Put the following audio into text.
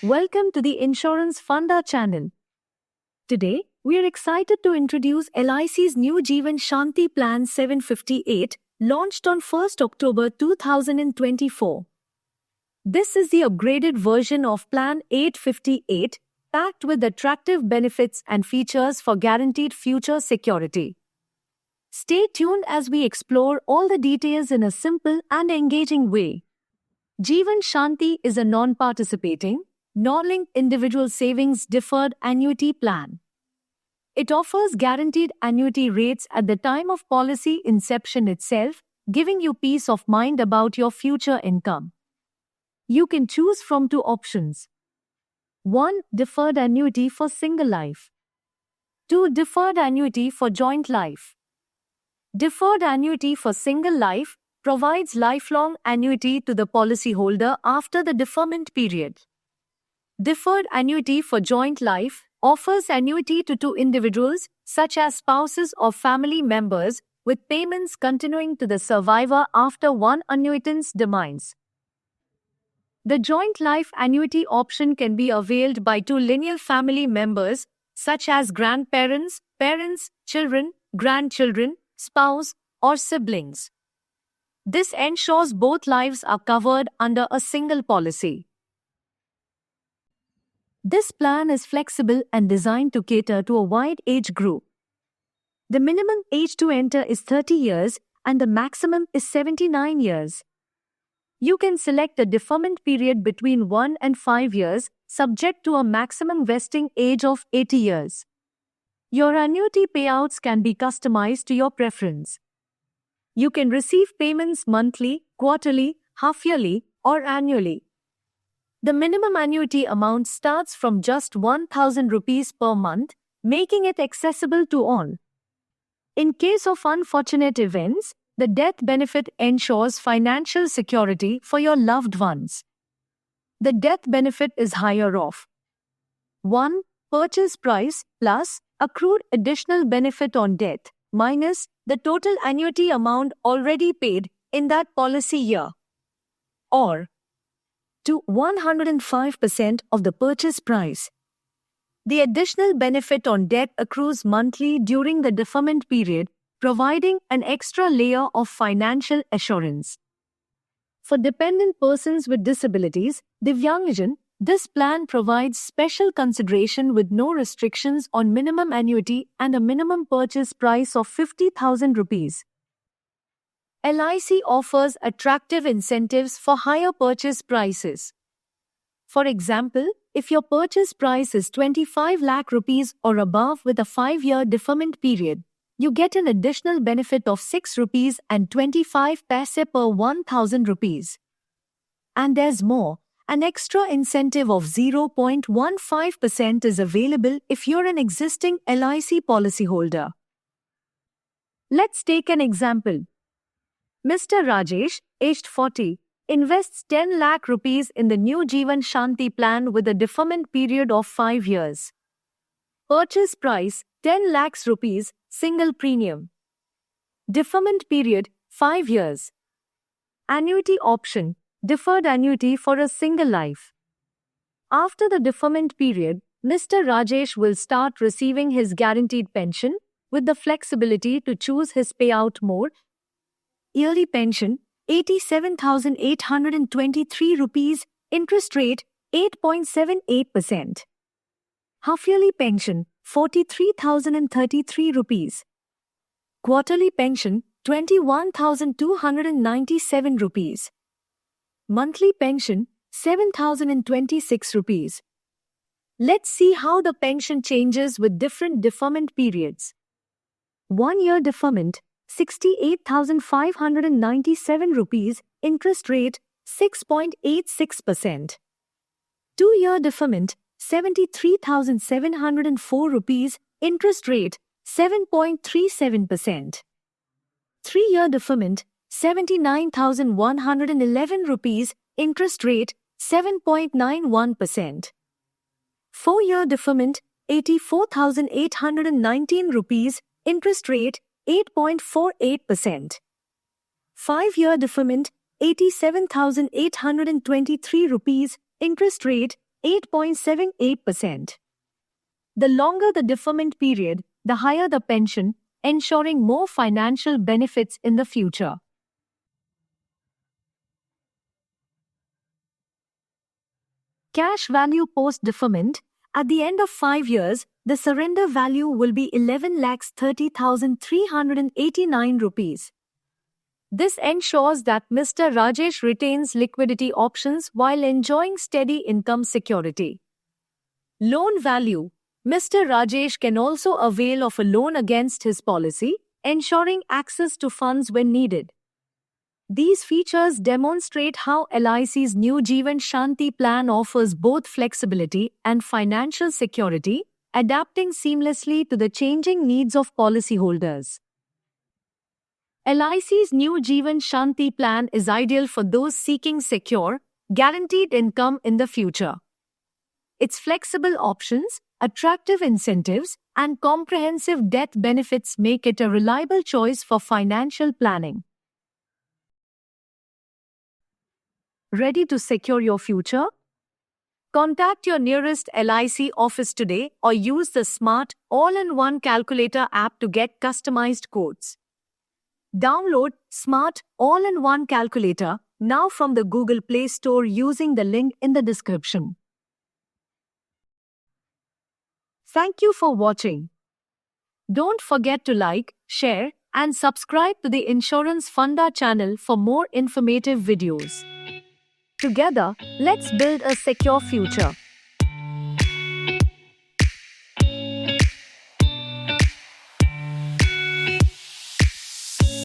Welcome to the Insurance Funda channel. Today, we are excited to introduce LIC's new Jeevan Shanti Plan 758, launched on 1st October 2024. This is the upgraded version of Plan 858, packed with attractive benefits and features for guaranteed future security. Stay tuned as we explore all the details in a simple and engaging way. Jeevan Shanti is a non-participating, non-linked individual savings deferred annuity plan. It offers guaranteed annuity rates at the time of policy inception itself, giving you peace of mind about your future income. You can choose from two options. 1. Deferred annuity for single life. 2. Deferred annuity for joint life. Deferred annuity for single life provides lifelong annuity to the policyholder after the deferment period. Deferred annuity for joint life offers annuity to two individuals, such as spouses or family members, with payments continuing to the survivor after one annuitant's demise. The joint life annuity option can be availed by two lineal family members, such as grandparents, parents, children, grandchildren, spouse, or siblings. This ensures both lives are covered under a single policy. This plan is flexible and designed to cater to a wide age group. The minimum age to enter is 30 years and the maximum is 79 years. You can select a deferment period between 1 and 5 years, subject to a maximum vesting age of 80 years. Your annuity payouts can be customized to your preference. You can receive payments monthly, quarterly, half-yearly, or annually. The minimum annuity amount starts from just 1,000 rupees per month, making it accessible to all. In case of unfortunate events, the death benefit ensures financial security for your loved ones. The death benefit is higher of 1. Purchase price plus accrued additional benefit on death minus the total annuity amount already paid in that policy year, or to 105% of the purchase price. The additional benefit on death accrues monthly during the deferment period, providing an extra layer of financial assurance. For dependent persons with disabilities, Divyangjan, this plan provides special consideration with no restrictions on minimum annuity and a minimum purchase price of 50,000 rupees. LIC offers attractive incentives for higher purchase prices. For example, if your purchase price is 25 lakh rupees or above with a 5-year deferment period, you get an additional benefit of 6 rupees and 25 paise per 1,000 rupees. And there's more. An extra incentive of 0.15% is available if you're an existing LIC policyholder. Let's take an example. Mr. Rajesh, aged 40, invests 10 lakh rupees in the new Jeevan Shanti plan with a deferment period of 5 years. Purchase price 10 lakhs rupees, single premium. Deferment period 5 years. Annuity option, deferred annuity for a single life. After the deferment period, Mr. Rajesh will start receiving his guaranteed pension with the flexibility to choose his payout mode. Yearly pension 87,823 rupees, interest rate 8.78%. Half-yearly pension 43,033 rupees. Quarterly pension 21,297 rupees. Monthly pension 7,026 rupees. Let's see how the pension changes with different deferment periods. 1-year deferment 68,597 rupees, interest rate 6.86%. 2-year deferment 73,704 rupees, interest rate 7.37%. 3-year deferment 79,111 rupees, interest rate 7.91%. 4-year deferment 84,819 rupees, interest rate 8.48%. 5-year deferment 87,823 rupees, interest rate 8.78%. The longer the deferment period, the higher the pension, ensuring more financial benefits in the future. Cash value post-deferment. At the end of 5 years, the surrender value will be 11,30,389 rupees. This ensures that Mr. Rajesh retains liquidity options while enjoying steady income security. Loan value. Mr. Rajesh can also avail of a loan against his policy, ensuring access to funds when needed. These features demonstrate how LIC's new Jeevan Shanti plan offers both flexibility and financial security, adapting seamlessly to the changing needs of policyholders. LIC's new Jeevan Shanti plan is ideal for those seeking secure, guaranteed income in the future. Its flexible options, attractive incentives, and comprehensive death benefits make it a reliable choice for financial planning. Ready to secure your future? Contact your nearest LIC office today or use the Smart All-in-One Calculator app to get customized quotes. Download Smart All-in-One Calculator now from the Google Play Store using the link in the description. Thank you for watching. Don't forget to like, share, and subscribe to the Insurance Funda channel for more informative videos. Together, let's build a secure future.